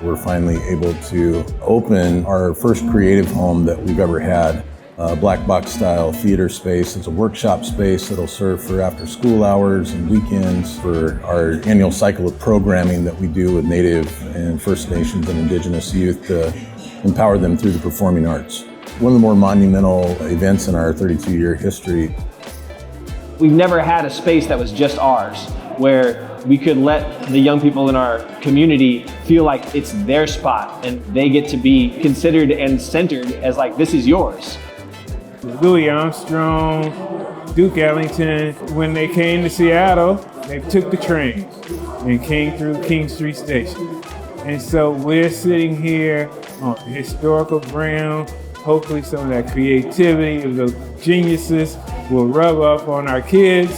We're finally able to open our first creative home that we've ever had. A black box style theater space. It's a workshop space that'll serve for after school hours and weekends for our annual cycle of programming that we do with Native and First Nations and Indigenous youth to empower them through the performing arts. One of the more monumental events in our 32-year history. We've never had a space that was just ours, where we could let the young people in our community feel like it's their spot and they get to be considered and centered as like, this is yours. Louis Armstrong, Duke Ellington, when they came to Seattle, they took the train and came through King Street Station. And so we're sitting here on historical ground. Hopefully some of that creativity of those geniuses will rub up on our kids.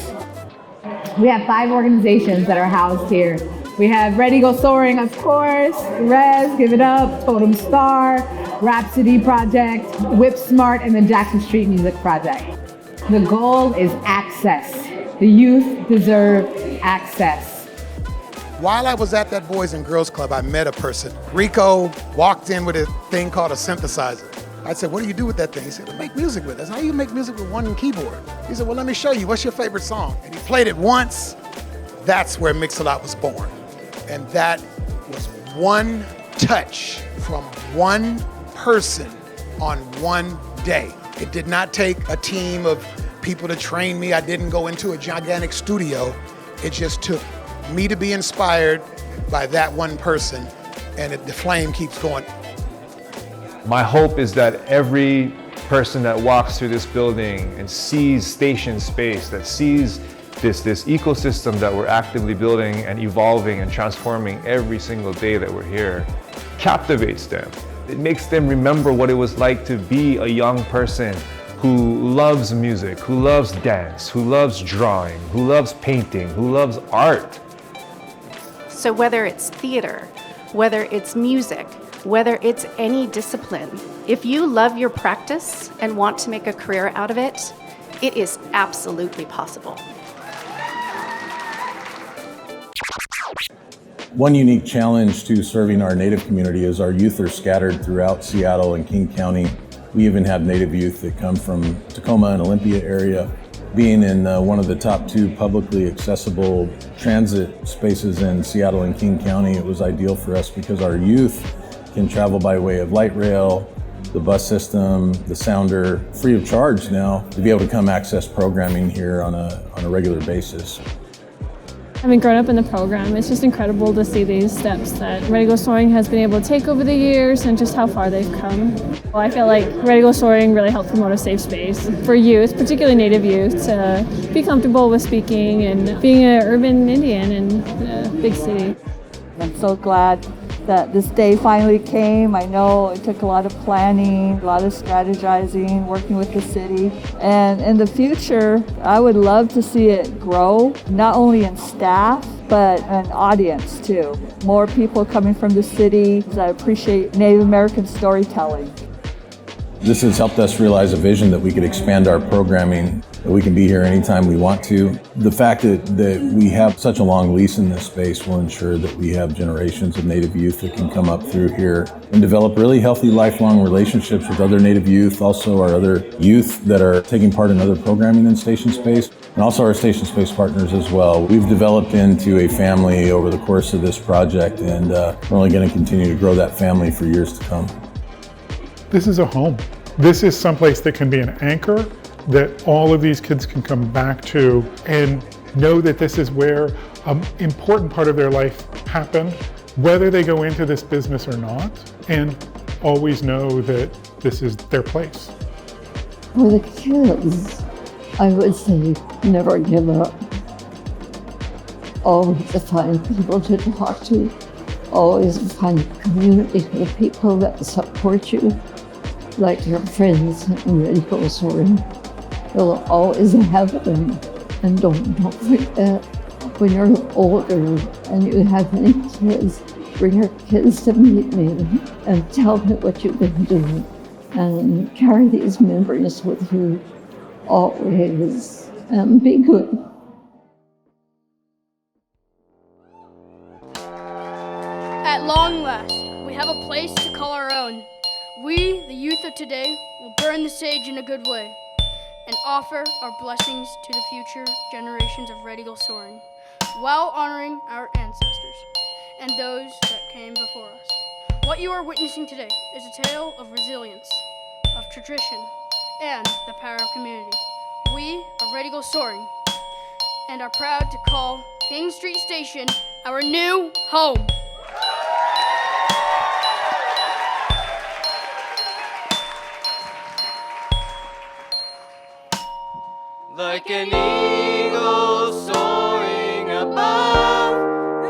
We have 5 organizations that are housed here. We have Eagle Soaring, of course, Res, Give It Up, Totem Star, Rhapsody Project, psmart, and the Jackson Street Music Project. The goal is access. The youth deserve access. While I was at that Boys and Girls Club, I met a person. Rico walked in with a thing called a synthesizer. I said, what do you do with that thing? He said, I make music with it. I said, how do you make music with one keyboard? He said, well, let me show you. What's your favorite song? And he played it once. That's where Mix-a-Lot was born. And that was one touch from one person on one day. It did not take a team of people to train me. I didn't go into a gigantic studio. It just took me to be inspired by that one person, and the flame keeps going. My hope is that every person that walks through this building and sees station space, that sees this ecosystem that we're actively building and evolving and transforming every single day that we're here, captivates them. It makes them remember what it was like to be a young person who loves music, who loves dance, who loves drawing, who loves painting, who loves art. So whether it's theater, whether it's music, whether it's any discipline, if you love your practice and want to make a career out of it, it is absolutely possible. One unique challenge to serving our Native community is our youth are scattered throughout Seattle and King County. We even have Native youth that come from Tacoma and Olympia area. Being in one of the top 2 publicly accessible transit spaces in Seattle and King County, it was ideal for us because our youth can travel by way of light rail, the bus system, the sounder, free of charge now to be able to come access programming here on a regular basis. Having grown up in the program, it's just incredible to see these steps that Eagle Soaring has been able to take over the years and just how far they've come. Well, I feel like Eagle Soaring really helped promote a safe space for youth, particularly Native youth, to be comfortable with speaking and being an urban Indian in a big city. I'm so glad that this day finally came. I know it took a lot of planning, a lot of strategizing, working with the city. And in the future, I would love to see it grow, not only in staff, but an audience too. More people coming from the city. I appreciate Native American storytelling. This has helped us realize a vision that we could expand our programming, that we can be here anytime we want to. The fact that we have such a long lease in this space will ensure that we have generations of Native youth that can come up through here and develop really healthy lifelong relationships with other Native youth, also our other youth that are taking part in other programming in Station Space, and also our Station Space partners as well. We've developed into a family over the course of this project, and we're only going to continue to grow that family for years to come. This is a home. This is someplace that can be an anchor that all of these kids can come back to and know that this is where an important part of their life happened, whether they go into this business or not, and always know that this is their place. For the kids, I would say never give up. Always find people to talk to. Always find a community of people that support you, like your friends in Eagle Soaring. You'll always have them. And don't forget, when you're older and you have any kids, bring your kids to meet me and tell me what you've been doing. And carry these memories with you always, and be good. At long last, have a place to call our own. We, the youth of today, will burn the sage in a good way and offer our blessings to the future generations of Red Eagle Soaring, while honoring our ancestors and those that came before us. What you are witnessing today is a tale of resilience, of tradition, and the power of community. We are Red Eagle Soaring and are proud to call King Street Station our new home. Like an eagle soaring above,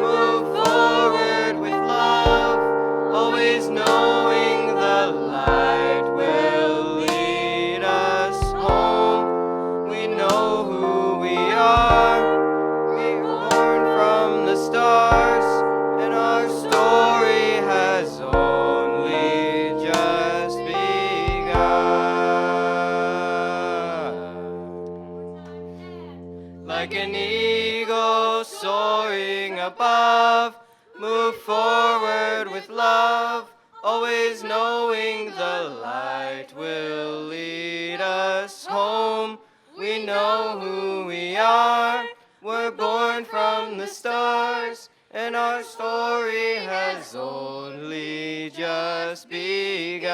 move forward with love, always knowing the light will lead us home. We know who we are, we're born from the stars, and our story has only just begun. Like an eagle soaring above, move forward with love, always knowing the light will lead us home. We know who we are, we're born from the stars, and our story has only just begun.